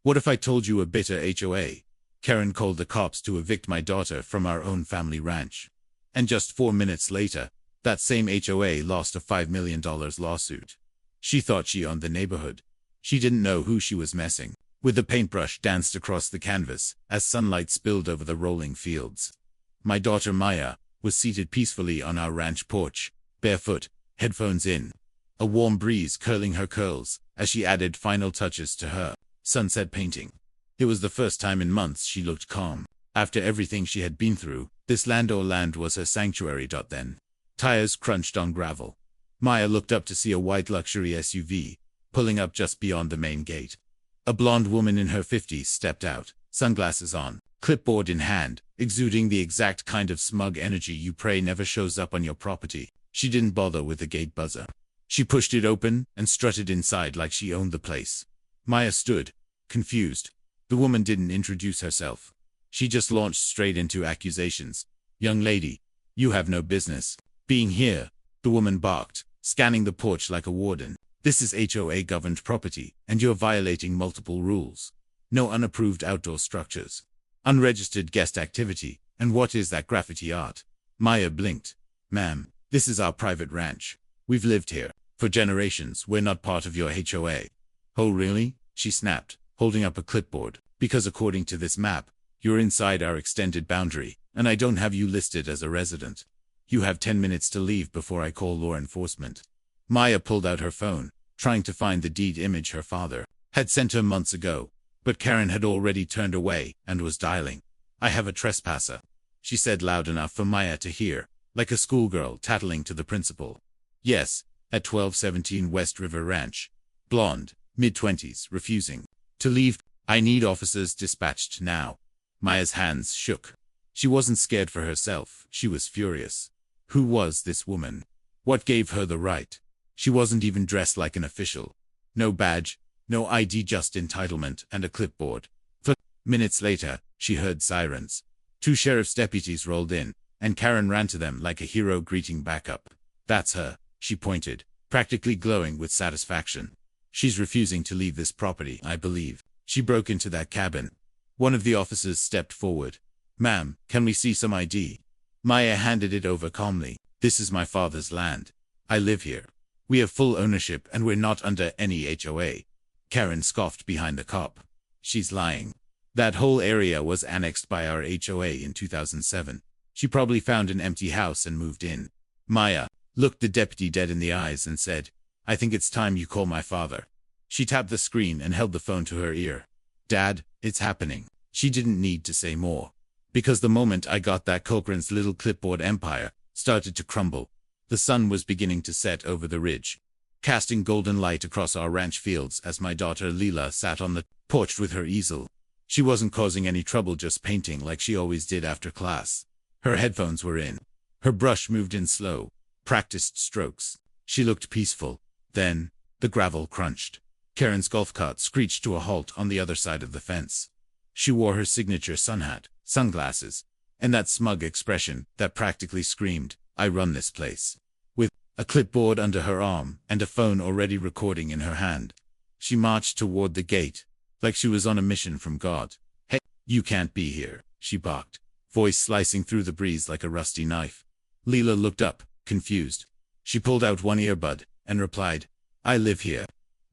What if I told you a bitter HOA? Karen called the cops to evict my daughter from our own family ranch. And just 4 minutes later, that same HOA lost a $5 million lawsuit. She thought she owned the neighborhood. She didn't know who she was messing with. The paintbrush danced across the canvas as sunlight spilled over the rolling fields. My daughter Maya was seated peacefully on our ranch porch, barefoot, headphones in, a warm breeze curling her curls as she added final touches to her sunset painting. It was the first time in months she looked calm. After everything she had been through, this land was her sanctuary. Then, tires crunched on gravel. Maya looked up to see a white luxury SUV pulling up just beyond the main gate. A blonde woman in her 50s stepped out, sunglasses on, clipboard in hand, exuding the exact kind of smug energy you pray never shows up on your property. She didn't bother with the gate buzzer. She pushed it open and strutted inside like she owned the place. Maya stood, confused. The woman didn't introduce herself. She just launched straight into accusations. "Young lady, you have no business being here," the woman barked, scanning the porch like a warden. "This is HOA-governed property, and you're violating multiple rules. No unapproved outdoor structures, unregistered guest activity, and what is that graffiti art?" Maya blinked. "Ma'am, this is our private ranch. We've lived here for generations. We're not part of your HOA." "Oh really?" she snapped, holding up a clipboard. "Because according to this map, you're inside our extended boundary, and I don't have you listed as a resident. You have 10 minutes to leave before I call law enforcement." Maya pulled out her phone, trying to find the deed image her father had sent her months ago, but Karen had already turned away and was dialing. "I have a trespasser," she said loud enough for Maya to hear, like a schoolgirl tattling to the principal. "Yes, at 1217 West River Ranch. Blonde, mid-20s, refusing to leave. I need officers dispatched now." Maya's hands shook. She wasn't scared for herself, she was furious. Who was this woman? What gave her the right? She wasn't even dressed like an official. No badge, no ID, just entitlement and a clipboard. Minutes later, she heard sirens. 2 sheriff's deputies rolled in, and Karen ran to them like a hero greeting backup. "That's her," she pointed, practically glowing with satisfaction. "She's refusing to leave this property, I believe. She broke into that cabin." One of the officers stepped forward. "Ma'am, can we see some ID?" Maya handed it over calmly. "This is my father's land. I live here. We have full ownership and we're not under any HOA." Karen scoffed behind the cop. "She's lying. That whole area was annexed by our HOA in 2007. She probably found an empty house and moved in." Maya looked the deputy dead in the eyes and said, "I think it's time you call my father." She tapped the screen and held the phone to her ear. "Dad, it's happening." She didn't need to say more, because the moment I got that, Cochran's little clipboard empire started to crumble. The sun was beginning to set over the ridge, casting golden light across our ranch fields as my daughter Leela sat on the porch with her easel. She wasn't causing any trouble, just painting like she always did after class. Her headphones were in. Her brush moved in slow, practiced strokes. She looked peaceful. Then, the gravel crunched. Karen's golf cart screeched to a halt on the other side of the fence. She wore her signature sun hat, sunglasses, and that smug expression that practically screamed, "I run this place." With a clipboard under her arm and a phone already recording in her hand, she marched toward the gate, like she was on a mission from God. "Hey, you can't be here," she barked, voice slicing through the breeze like a rusty knife. Leela looked up, confused. She pulled out one earbud and replied, "I live here."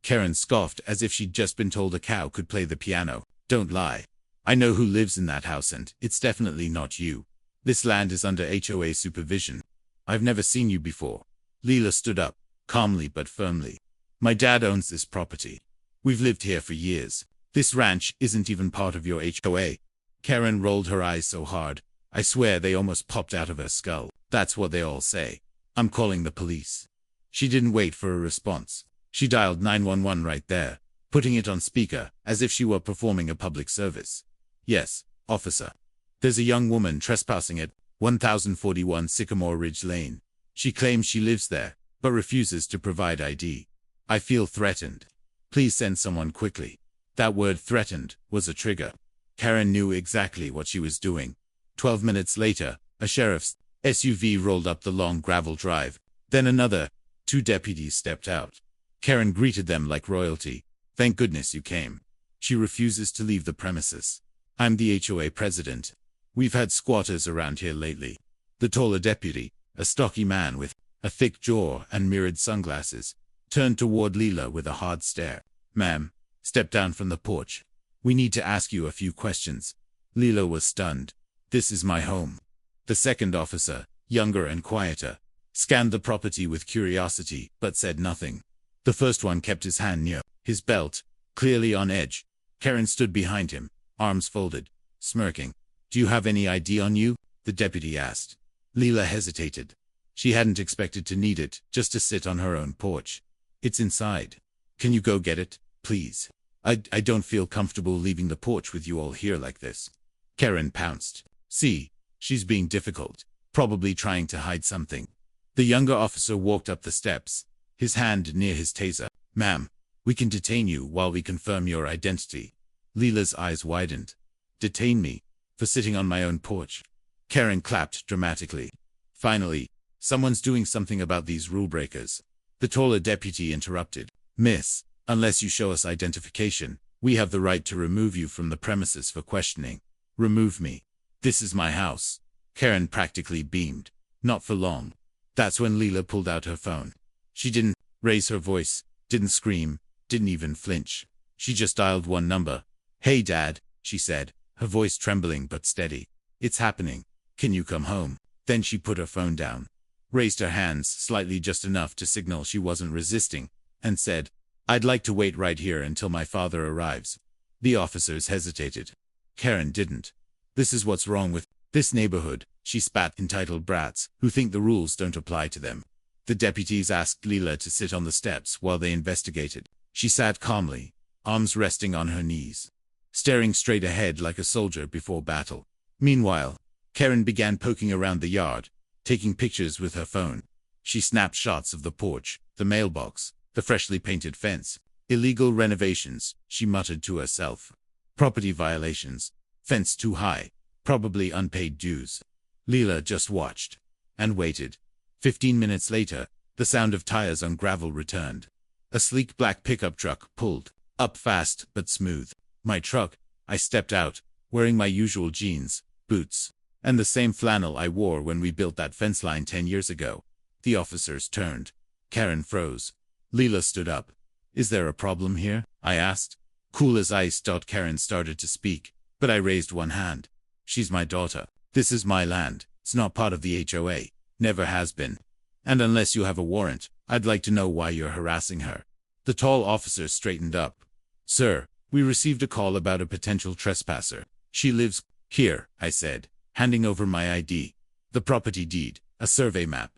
Karen scoffed as if she'd just been told a cow could play the piano. "Don't lie. I know who lives in that house and it's definitely not you. This land is under HOA supervision. I've never seen you before." Leela stood up, calmly but firmly. "My dad owns this property. We've lived here for years. This ranch isn't even part of your HOA." Karen rolled her eyes so hard, I swear they almost popped out of her skull. "That's what they all say. I'm calling the police." She didn't wait for a response. She dialed 911 right there, putting it on speaker as if she were performing a public service. "Yes, officer. There's a young woman trespassing at 1041 Sycamore Ridge Lane. She claims she lives there, but refuses to provide ID. I feel threatened. Please send someone quickly." That word "threatened" was a trigger. Karen knew exactly what she was doing. 12 minutes later, a sheriff's SUV rolled up the long gravel drive. Then another. 2 deputies stepped out. Karen greeted them like royalty. "Thank goodness you came." She refuses to leave the premises. I'm the HOA president. We've had squatters around here lately. The taller deputy, a stocky man with a thick jaw and mirrored sunglasses, turned toward Leela with a hard stare. Ma'am, step down from the porch. We need to ask you a few questions. Leela was stunned. This is my home. The second officer, younger and quieter, scanned the property with curiosity, but said nothing. The first one kept his hand near his belt, clearly on edge. Karen stood behind him, arms folded, smirking. Do you have any ID on you? The deputy asked. Leela hesitated. She hadn't expected to need it, just to sit on her own porch. It's inside. Can you go get it, please? I don't feel comfortable leaving the porch with you all here like this. Karen pounced. See, she's being difficult, probably trying to hide something. The younger officer walked up the steps, his hand near his taser. Ma'am, we can detain you while we confirm your identity. Leela's eyes widened. Detain me? For sitting on my own porch? Karen clapped dramatically. Finally, someone's doing something about these rule breakers. The taller deputy interrupted. Miss, unless you show us identification, we have the right to remove you from the premises for questioning. Remove me. This is my house. Karen practically beamed. Not for long. That's when Leela pulled out her phone. She didn't raise her voice, didn't scream, didn't even flinch. She just dialed one number. Hey Dad, she said, her voice trembling but steady. It's happening. Can you come home? Then she put her phone down, raised her hands slightly just enough to signal she wasn't resisting, and said, I'd like to wait right here until my father arrives. The officers hesitated. Karen didn't. This is what's wrong with this neighborhood, she spat. Entitled brats who think the rules don't apply to them. The deputies asked Leela to sit on the steps while they investigated. She sat calmly, arms resting on her knees, staring straight ahead like a soldier before battle. Meanwhile, Karen began poking around the yard, taking pictures with her phone. She snapped shots of the porch, the mailbox, the freshly painted fence. Illegal renovations, she muttered to herself. Property violations. Fence too high. Probably unpaid dues. Leela just watched. And waited. 15 minutes later, the sound of tires on gravel returned. A sleek black pickup truck pulled up fast but smooth. My truck. I stepped out, wearing my usual jeans, boots, and the same flannel I wore when we built that fence line 10 years ago. The officers turned. Karen froze. Leela stood up. Is there a problem here? I asked. Cool as ice. Karen started to speak, but I raised one hand. She's my daughter. This is my land. It's not part of the HOA. Never has been. And unless you have a warrant, I'd like to know why you're harassing her. The tall officer straightened up. Sir, we received a call about a potential trespasser. She lives here, I said, handing over my ID, the property deed, a survey map,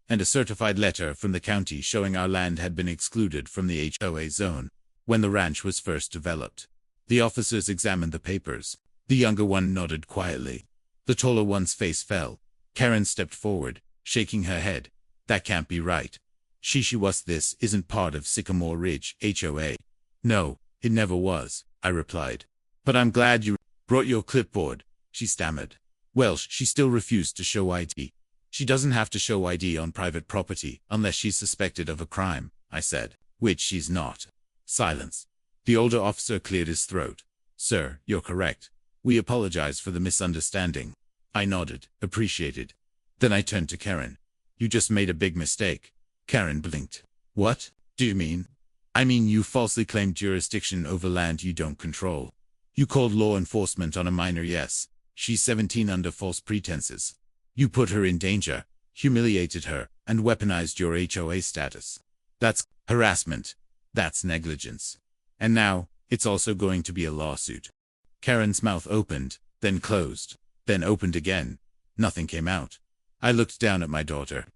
and a certified letter from the county showing our land had been excluded from the HOA zone when the ranch was first developed. The officers examined the papers. The younger one nodded quietly. The taller one's face fell. Karen stepped forward, shaking her head. That can't be right. She was. This isn't part of Sycamore Ridge HOA. No, it never was, I replied. But I'm glad you brought your clipboard, she stammered. Well, she still refused to show ID. She doesn't have to show ID on private property unless she's suspected of a crime, I said, which she's not. Silence. The older officer cleared his throat. Sir, you're correct. We apologize for the misunderstanding. I nodded, appreciated. Then I turned to Karen. You just made a big mistake. Karen blinked. What do you mean? I mean you falsely claimed jurisdiction over land you don't control. You called law enforcement on a minor. Yes, she's 17 under false pretenses. You put her in danger, humiliated her, and weaponized your HOA status. That's harassment. That's negligence. And now, it's also going to be a lawsuit. Karen's mouth opened, then closed, then opened again. Nothing came out. I looked down at my daughter,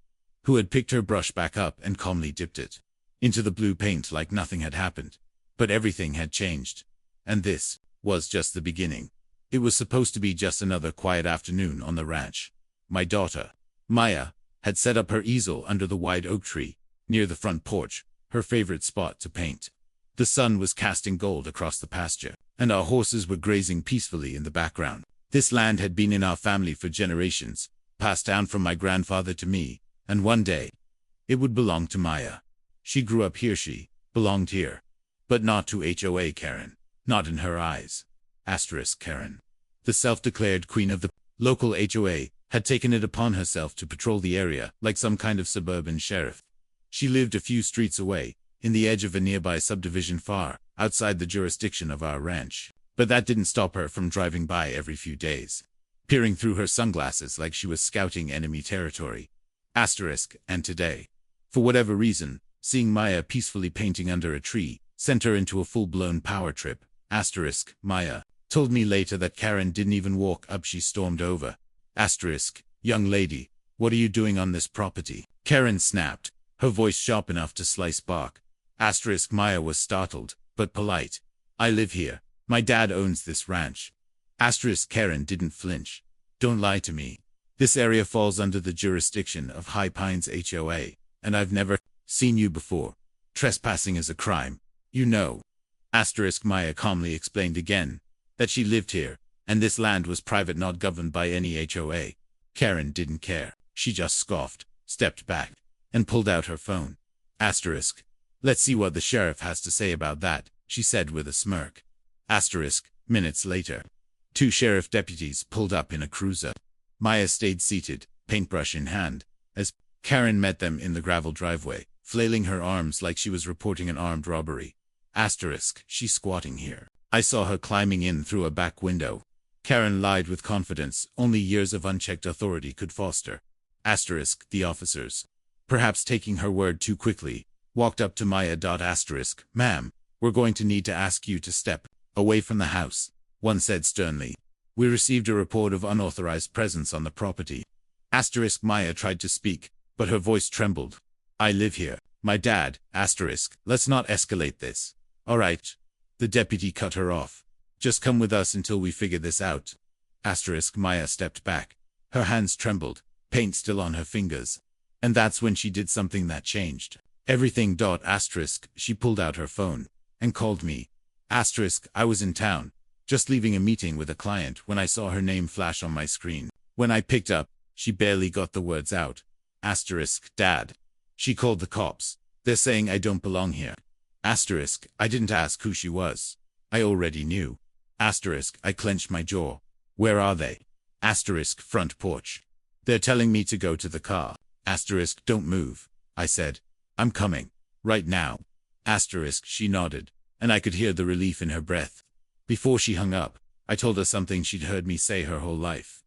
who had picked her brush back up and calmly dipped it into the blue paint like nothing had happened. But everything had changed. And this was just the beginning. It was supposed to be just another quiet afternoon on the ranch. My daughter, Maya, had set up her easel under the wide oak tree, near the front porch, her favorite spot to paint. The sun was casting gold across the pasture, and our horses were grazing peacefully in the background. This land had been in our family for generations, passed down from my grandfather to me, and one day, it would belong to Maya. She grew up here. She belonged here. But not to HOA Karen. Not in her eyes. Karen, the self-declared queen of the local HOA, had taken it upon herself to patrol the area like some kind of suburban sheriff. She lived a few streets away, in the edge of a nearby subdivision far outside the jurisdiction of our ranch. But that didn't stop her from driving by every few days, peering through her sunglasses like she was scouting enemy territory. And today, for whatever reason, seeing Maya peacefully painting under a tree sent her into a full-blown power trip. Maya told me later that Karen didn't even walk up, she stormed over. Young lady, what are you doing on this property? Karen snapped, her voice sharp enough to slice bark. Maya was startled, but polite. I live here. My dad owns this ranch. Karen didn't flinch. Don't lie to me. This area falls under the jurisdiction of High Pines HOA, and I've never seen you before. Trespassing is a crime. You know. Maya calmly explained again that she lived here, and this land was private, not governed by any HOA. Karen didn't care. She just scoffed, stepped back, and pulled out her phone. Let's see what the sheriff has to say about that, she said with a smirk. Minutes later, 2 sheriff deputies pulled up in a cruiser. Maya stayed seated, paintbrush in hand, as Karen met them in the gravel driveway, flailing her arms like she was reporting an armed robbery. She's squatting here. I saw her climbing in through a back window. Karen lied with confidence only years of unchecked authority could foster. The officers, perhaps taking her word too quickly, walked up to Maya. Ma'am, we're going to need to ask you to step away from the house, one said sternly. We received a report of unauthorized presence on the property. Maya tried to speak, but her voice trembled. I live here. My dad, let's not escalate this. All right. The deputy cut her off. Just come with us until we figure this out. Maya stepped back. Her hands trembled, paint still on her fingers. And that's when she did something that changed everything. She pulled out her phone and called me. I was in town, just leaving a meeting with a client when I saw her name flash on my screen. When I picked up, she barely got the words out. Dad. She called the cops. They're saying I don't belong here. I didn't ask who she was. I already knew. I clenched my jaw. Where are they? Front porch. They're telling me to go to the car. Don't move. I said. I'm coming. Right now. She nodded, and I could hear the relief in her breath. Before she hung up, I told her something she'd heard me say her whole life.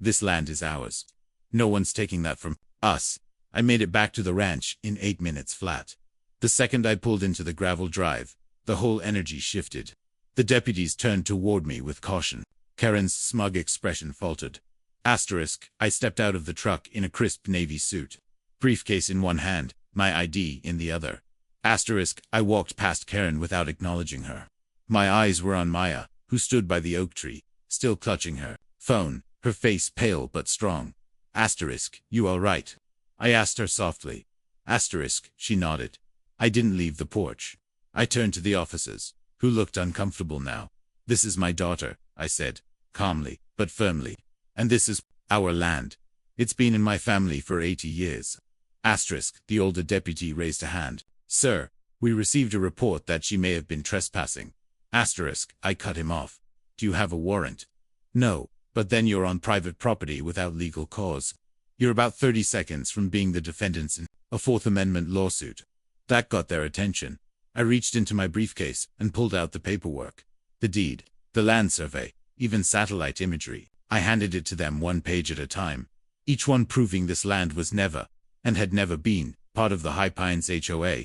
This land is ours. No one's taking that from us. I made it back to the ranch in 8 minutes flat. The second I pulled into the gravel drive, the whole energy shifted. The deputies turned toward me with caution. Karen's smug expression faltered. I stepped out of the truck in a crisp navy suit. Briefcase in one hand, my ID in the other. I walked past Karen without acknowledging her. My eyes were on Maya, who stood by the oak tree, still clutching her phone, her face pale but strong. You all right? I asked her softly. She nodded. I didn't leave the porch. I turned to the officers, who looked uncomfortable now. This is my daughter, I said, calmly, but firmly. And this is our land. It's been in my family for 80 years. The older deputy raised a hand. Sir, we received a report that she may have been trespassing. I cut him off. Do you have a warrant? No, but then you're on private property without legal cause. You're about 30 seconds from being the defendants in a Fourth Amendment lawsuit. That got their attention. I reached into my briefcase and pulled out the paperwork. The deed, the land survey, even satellite imagery. I handed it to them 1 page at a time. Each one proving this land was never, and had never been, part of the High Pines HOA.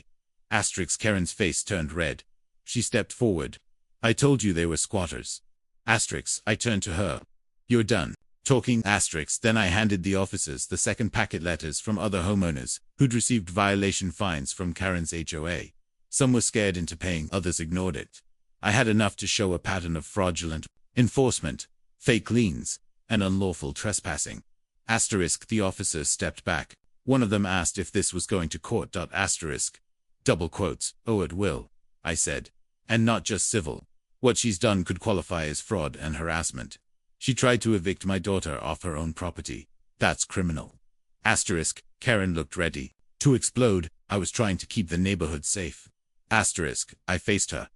Karen's face turned red. She stepped forward. I told you they were squatters. I turned to her. You're done talking. Then I handed the officers the second packet letters from other homeowners who'd received violation fines from Karen's HOA. Some were scared into paying, others ignored it. I had enough to show a pattern of fraudulent enforcement, fake liens, and unlawful trespassing. The officers stepped back. One of them asked if this was going to court. Double quotes. Oh, it will, I said. And not just civil. What she's done could qualify as fraud and harassment. She tried to evict my daughter off her own property. That's criminal. Karen looked ready to explode. I was trying to keep the neighborhood safe. I faced her.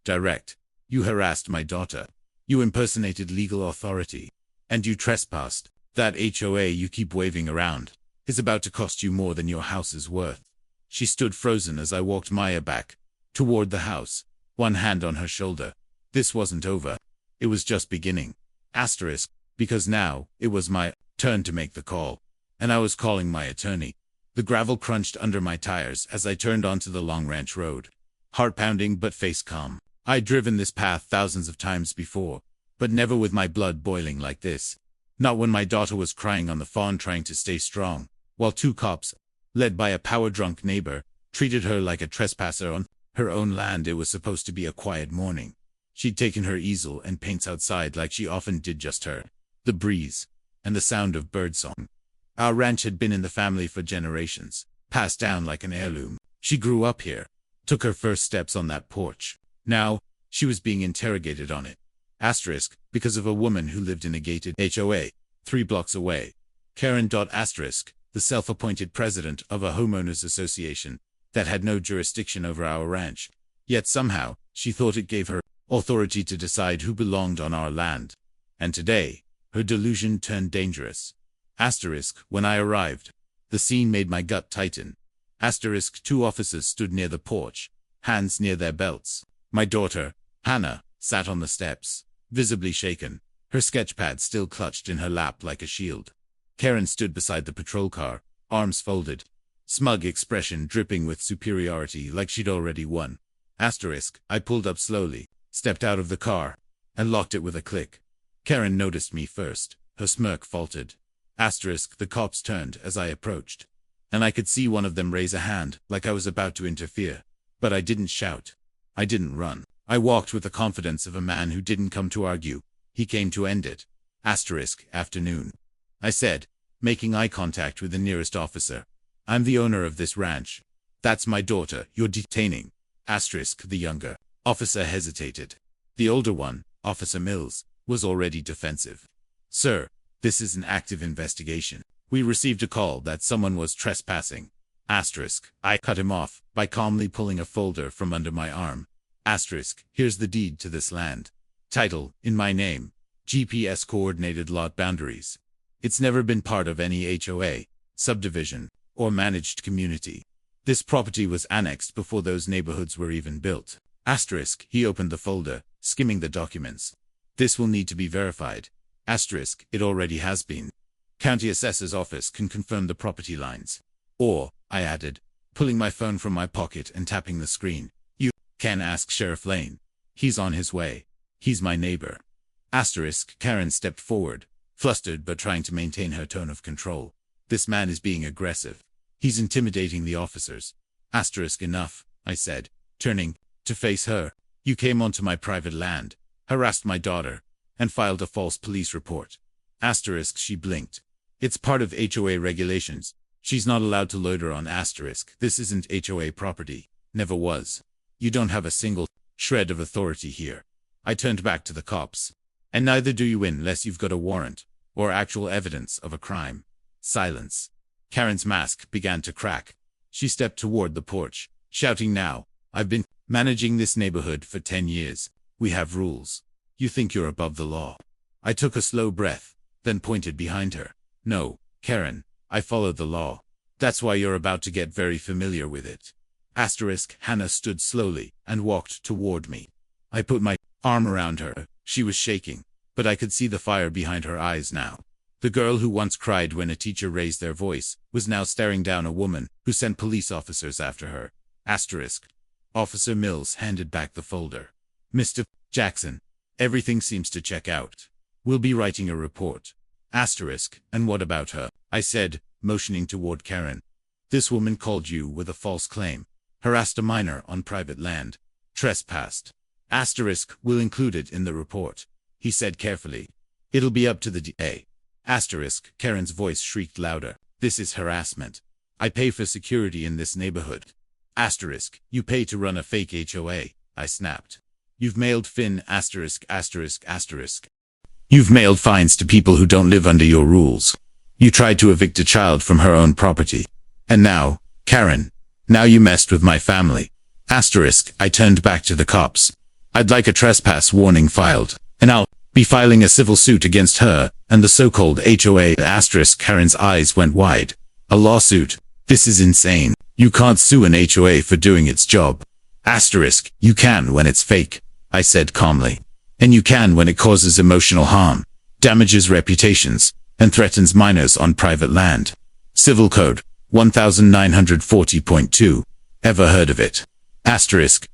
Direct. You harassed my daughter. You impersonated legal authority. And you trespassed. That HOA you keep waving around is about to cost you more than your house is worth. She stood frozen as I walked Maya back toward the house, one hand on her shoulder. This wasn't over. It was just beginning. Asterisk, because now it was my turn to make the call. And I was calling my attorney. The gravel crunched under my tires as I turned onto the Long Ranch Road. Heart pounding but face calm. I'd driven this path thousands of times before, but never with my blood boiling like this. Not when my daughter was crying on the phone trying to stay strong, while two cops, led by a power-drunk neighbor, treated her like a trespasser on her own land. It was supposed to be a quiet morning. She'd taken her easel and paints outside like she often did, just her, the breeze, and the sound of birdsong. Our ranch had been in the family for generations, passed down like an heirloom. She grew up here, took her first steps on that porch. Now, she was being interrogated on it. Asterisk, because of a woman who lived in a gated HOA, 3 blocks away. Karen. Asterisk, the self-appointed president of a homeowners association that had no jurisdiction over our ranch. Yet somehow, she thought it gave her authority to decide who belonged on our land. And today, her delusion turned dangerous. Asterisk, when I arrived, the scene made my gut tighten. Asterisk, 2 officers stood near the porch, hands near their belts. My daughter, Hannah, sat on the steps, visibly shaken, her sketchpad still clutched in her lap like a shield. Karen stood beside the patrol car, arms folded, smug expression dripping with superiority like she'd already won. Asterisk, I pulled up slowly, stepped out of the car, and locked it with a click. Karen noticed me first, her smirk faltered. Asterisk, the cops turned as I approached, and I could see one of them raise a hand like I was about to interfere. But I didn't shout. I didn't run. I walked with the confidence of a man who didn't come to argue. He came to end it. Asterisk, afternoon, I said, making eye contact with the nearest officer. I'm the owner of this ranch. That's my daughter you're detaining. Asterisk, the younger officer hesitated. The older one, Officer Mills, was already defensive. Sir, this is an active investigation. We received a call that someone was trespassing. Asterisk, I cut him off by calmly pulling a folder from under my arm. Asterisk, here's the deed to this land. Title, in my name. GPS coordinated lot boundaries. It's never been part of any HOA, subdivision, or managed community. This property was annexed before those neighborhoods were even built. Asterisk, he opened the folder, skimming the documents. This will need to be verified. Asterisk, it already has been. County Assessor's Office can confirm the property lines. Or, I added, pulling my phone from my pocket and tapping the screen, you can ask Sheriff Lane. He's on his way. He's my neighbor. Asterisk, Karen stepped forward, flustered but trying to maintain her tone of control. This man is being aggressive. He's intimidating the officers. Asterisk, enough, I said, turning to face her. You came onto my private land, harassed my daughter, and filed a false police report. Asterisk, she blinked. It's part of HOA regulations. She's not allowed to loiter on. Asterisk, this isn't HOA property. Never was. You don't have a single shred of authority here. I turned back to the cops. And neither do you unless you've got a warrant, or actual evidence of a crime. Silence. Karen's mask began to crack. She stepped toward the porch, shouting now, I've been managing this neighborhood for 10 years. We have rules. You think you're above the law. I took a slow breath, then pointed behind her. No, Karen, I follow the law. That's why you're about to get very familiar with it. Asterisk, Hannah stood slowly and walked toward me. I put my arm around her. She was shaking, but I could see the fire behind her eyes now. The girl who once cried when a teacher raised their voice was now staring down a woman who sent police officers after her. Asterisk. Officer Mills handed back the folder. Mr. Jackson, everything seems to check out. We'll be writing a report. Asterisk, and what about her? I said, motioning toward Karen. This woman called you with a false claim, harassed a minor on private land, trespassed. Asterisk, we'll include it in the report, he said carefully. It'll be up to the DA. Asterisk, Karen's voice shrieked louder. This is harassment. I pay for security in this neighborhood. Asterisk, you pay to run a fake HOA, I snapped. You've mailed Finn, asterisk, asterisk, asterisk. You've mailed fines to people who don't live under your rules. You tried to evict a child from her own property. And now, Karen, now you messed with my family. Asterisk, I turned back to the cops. I'd like a trespass warning filed, and I'll be filing a civil suit against her and the so-called HOA. Karen's eyes went wide. A lawsuit? This is insane. You can't sue an HOA for doing its job. You can when it's fake, I said calmly. And you can when it causes emotional harm, damages reputations, and threatens minors on private land. Civil Code 1940.2. Ever heard of it?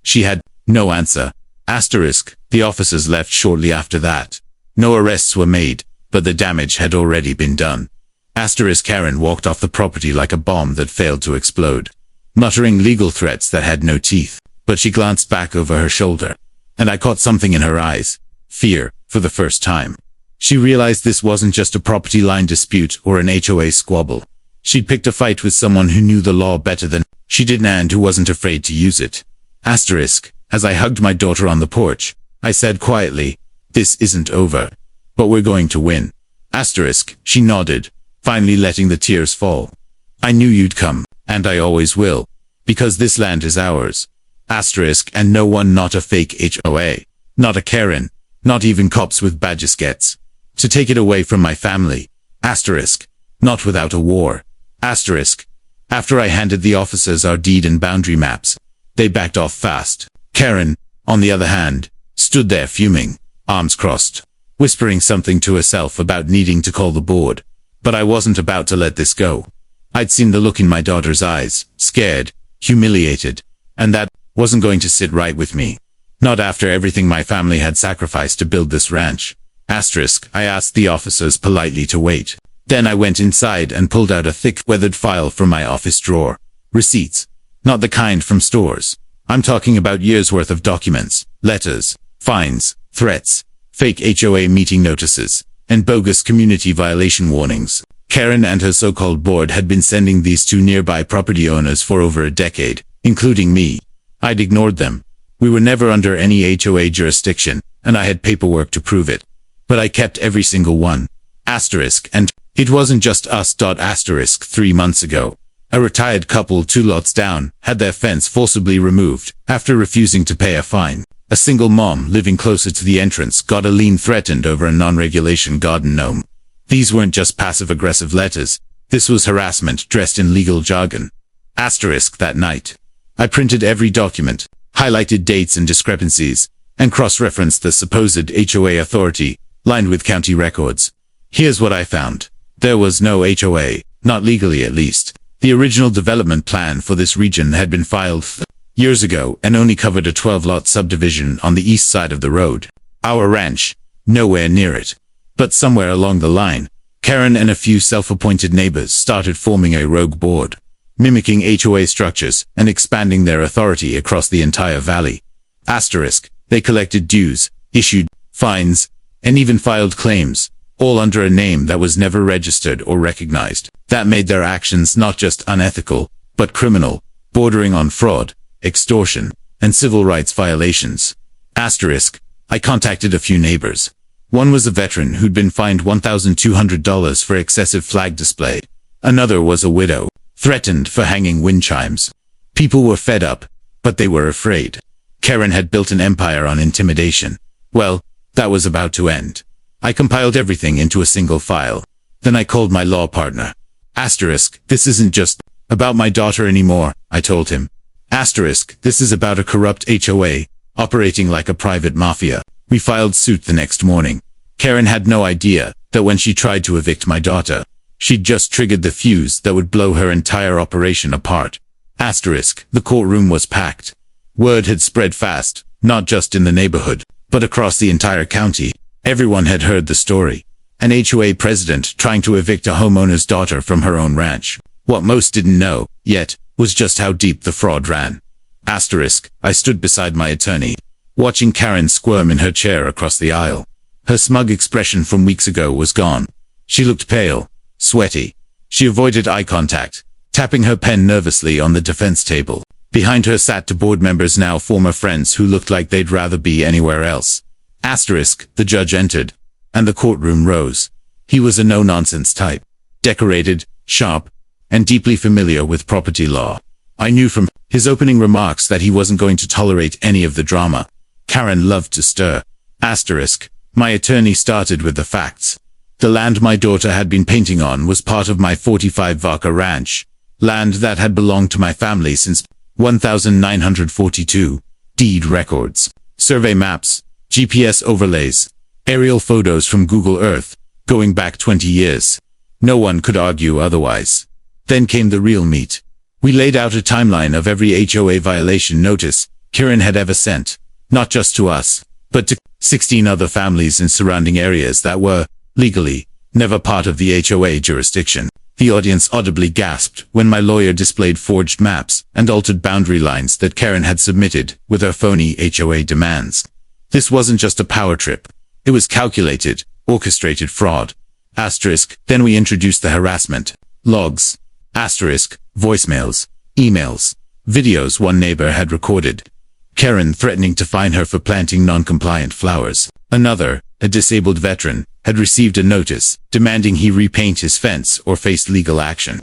She had no answer. The officers left shortly after that. No arrests were made, but the damage had already been done. Karen walked off the property like a bomb that failed to explode, muttering legal threats that had no teeth. But she glanced back over her shoulder, and I caught something in her eyes. Fear, for the first time. She realized this wasn't just a property line dispute or an HOA squabble. She'd picked a fight with someone who knew the law better than she did and who wasn't afraid to use it. As I hugged my daughter on the porch, I said quietly, "This isn't over. But we're going to win." She nodded, finally letting the tears fall. "I knew you'd come, and I always will. Because this land is ours. And no one, not a fake HOA, not a Karen, not even cops with badges gets to take it away from my family. Not without a war. After I handed the officers our deed and boundary maps, they backed off fast. Karen, on the other hand, stood there fuming, arms crossed, whispering something to herself about needing to call the board. But I wasn't about to let this go. I'd seen the look in my daughter's eyes, scared, humiliated, and that wasn't going to sit right with me. Not after everything my family had sacrificed to build this ranch. I asked the officers politely to wait. Then I went inside and pulled out a thick, weathered file from my office drawer. Receipts. Not the kind from stores. I'm talking about years' worth of documents, letters, fines, threats, fake HOA meeting notices, and bogus community violation warnings. Karen and her so-called board had been sending these to nearby property owners for over a decade, including me. I'd ignored them. We were never under any HOA jurisdiction, and I had paperwork to prove it. But I kept every single one. And it wasn't just us. 3 months ago, a retired couple 2 lots down had their fence forcibly removed after refusing to pay a fine. A single mom living closer to the entrance got a lien threatened over a non-regulation garden gnome. These weren't just passive-aggressive letters. This was harassment dressed in legal jargon. That night, I printed every document, highlighted dates and discrepancies, and cross-referenced the supposed HOA authority, lined with county records. Here's what I found. There was no HOA, not legally at least. The original development plan for this region had been filed years ago and only covered a 12-lot subdivision on the east side of the road. Our ranch, nowhere near it. But somewhere along the line, Karen and a few self-appointed neighbors started forming a rogue board, mimicking HOA structures and expanding their authority across the entire valley. They collected dues, issued fines, and even filed claims, all under a name that was never registered or recognized. That made their actions not just unethical, but criminal, bordering on fraud, extortion, and civil rights violations. I contacted a few neighbors. One was a veteran who'd been fined $1,200 for excessive flag display. Another was a widow, threatened for hanging wind chimes. People were fed up, but they were afraid. Karen had built an empire on intimidation. Well, that was about to end. I compiled everything into a single file. Then I called my law partner. This isn't just about my daughter anymore, I told him. This is about a corrupt HOA, operating like a private mafia. We filed suit the next morning. Karen had no idea that when she tried to evict my daughter, she'd just triggered the fuse that would blow her entire operation apart. The courtroom was packed. Word had spread fast, not just in the neighborhood, but across the entire county. Everyone had heard the story. An HOA president trying to evict a homeowner's daughter from her own ranch. What most didn't know, yet, was just how deep the fraud ran. I stood beside my attorney, watching Karen squirm in her chair across the aisle. Her smug expression from weeks ago was gone. She looked pale, sweaty. She avoided eye contact, tapping her pen nervously on the defense table. Behind her sat 2 board members, now former friends, who looked like they'd rather be anywhere else. The judge entered, and the courtroom rose. He was a no-nonsense type, decorated, sharp, and deeply familiar with property law. I knew from his opening remarks that he wasn't going to tolerate any of the drama. Karen loved to stir. Asterisk. My attorney started with the facts. The land my daughter had been painting on was part of my 45-acre ranch, land that had belonged to my family since 1942. Deed records, survey maps, GPS overlays, aerial photos from Google Earth, going back 20 years. No one could argue otherwise. Then came the real meat. We laid out a timeline of every HOA violation notice Karen had ever sent, not just to us, but to 16 other families in surrounding areas that were, legally, never part of the HOA jurisdiction. The audience audibly gasped when my lawyer displayed forged maps and altered boundary lines that Karen had submitted with her phony HOA demands. This wasn't just a power trip. It was calculated, orchestrated fraud. Asterisk. Then we introduced the harassment. Logs. Asterisk. Voicemails. Emails. Videos one neighbor had recorded. Karen threatening to fine her for planting non-compliant flowers. Another, a disabled veteran, had received a notice demanding he repaint his fence or face legal action.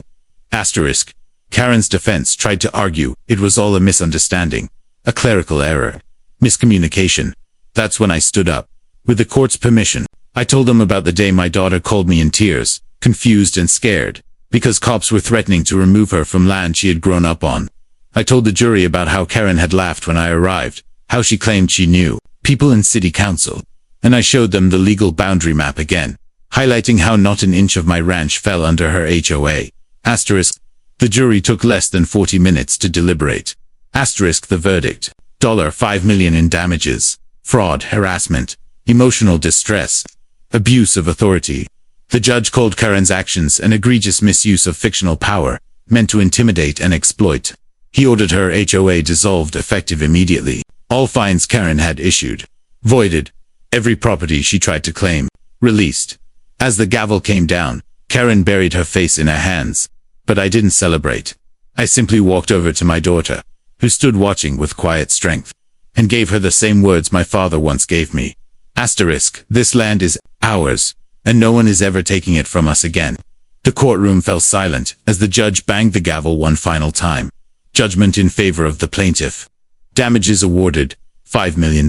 Asterisk. Karen's defense tried to argue it was all a misunderstanding, a clerical error, miscommunication. That's when I stood up. With the court's permission, I told them about the day my daughter called me in tears, confused and scared, because cops were threatening to remove her from land she had grown up on. I told the jury about how Karen had laughed when I arrived, how she claimed she knew people in city council, and I showed them the legal boundary map again, highlighting how not an inch of my ranch fell under her HOA. Asterisk. The jury took less than 40 minutes to deliberate. Asterisk. The verdict. $5 million in damages. Fraud, harassment, emotional distress, abuse of authority. The judge called Karen's actions an egregious misuse of fictional power, meant to intimidate and exploit. He ordered her HOA dissolved effective immediately. All fines Karen had issued, voided. Every property she tried to claim, released. As the gavel came down, Karen buried her face in her hands. But I didn't celebrate. I simply walked over to my daughter, who stood watching with quiet strength, and gave her the same words my father once gave me. Asterisk. This land is ours, and no one is ever taking it from us again. The courtroom fell silent as the judge banged the gavel one final time. Judgment in favor of the plaintiff. Damages awarded, $5 million.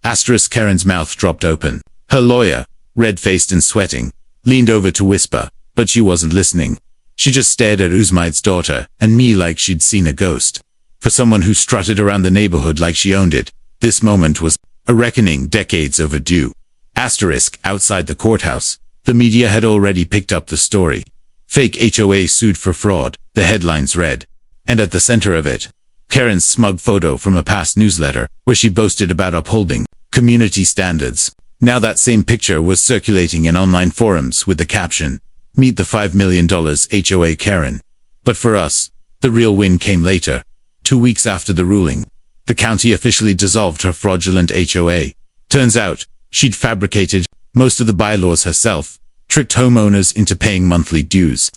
Asterisk. Karen's mouth dropped open. Her lawyer, red-faced and sweating, leaned over to whisper, but she wasn't listening. She just stared at Uzmaid's daughter and me like she'd seen a ghost. For someone who strutted around the neighborhood like she owned it, this moment was a reckoning decades overdue. Asterisk. Outside the courthouse, the media had already picked up the story. Fake HOA sued for fraud, the headlines read. And at the center of it, Karen's smug photo from a past newsletter where she boasted about upholding community standards. Now that same picture was circulating in online forums with the caption, "Meet the $5 million HOA Karen." But for us, the real win came later. 2 weeks after the ruling, the county officially dissolved her fraudulent HOA. Turns out, she'd fabricated most of the bylaws herself, tricked homeowners into paying monthly dues,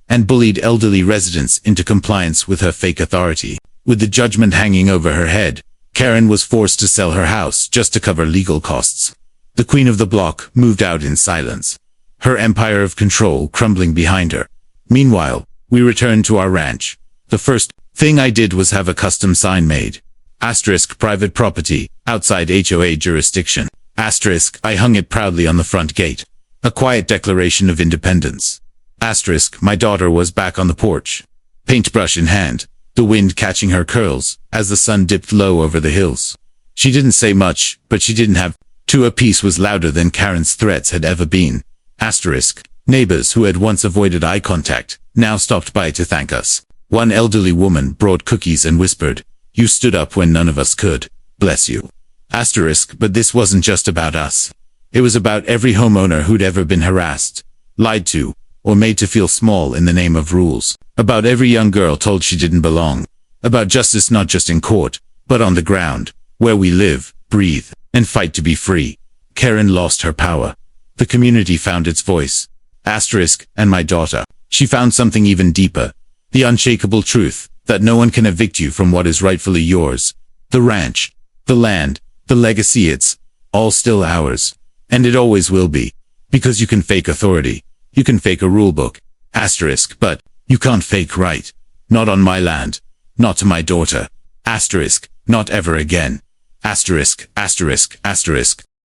and bullied elderly residents into compliance with her fake authority. With the judgment hanging over her head, Karen was forced to sell her house just to cover legal costs. The queen of the block moved out in silence, her empire of control crumbling behind her. Meanwhile, we returned to our ranch. The first thing I did was have a custom sign made. Asterisk. Private property, outside HOA jurisdiction. Asterisk. I hung it proudly on the front gate. A quiet declaration of independence. Asterisk. My daughter was back on the porch, paintbrush in hand, the wind catching her curls as the sun dipped low over the hills. She didn't say much, but she didn't have to. Her piece was louder than Karen's threats had ever been. Asterisk. Neighbors who had once avoided eye contact now stopped by to thank us. One elderly woman brought cookies and whispered, "You stood up when none of us could. Bless you." Asterisk. But this wasn't just about us. It was about every homeowner who'd ever been harassed, lied to, or made to feel small in the name of rules. About every young girl told she didn't belong. About justice not just in court, but on the ground, where we live, breathe, and fight to be free. Karen lost her power. The community found its voice. Asterisk. And my daughter. She found something even deeper. The unshakable truth that no one can evict you from what is rightfully yours. The ranch, the land, the legacy, it's all still ours. And it always will be. Because you can fake authority. You can fake a rule book. Asterisk. But you can't fake right. Not on my land. Not to my daughter. Asterisk. Not ever again. Asterisk, asterisk, asterisk.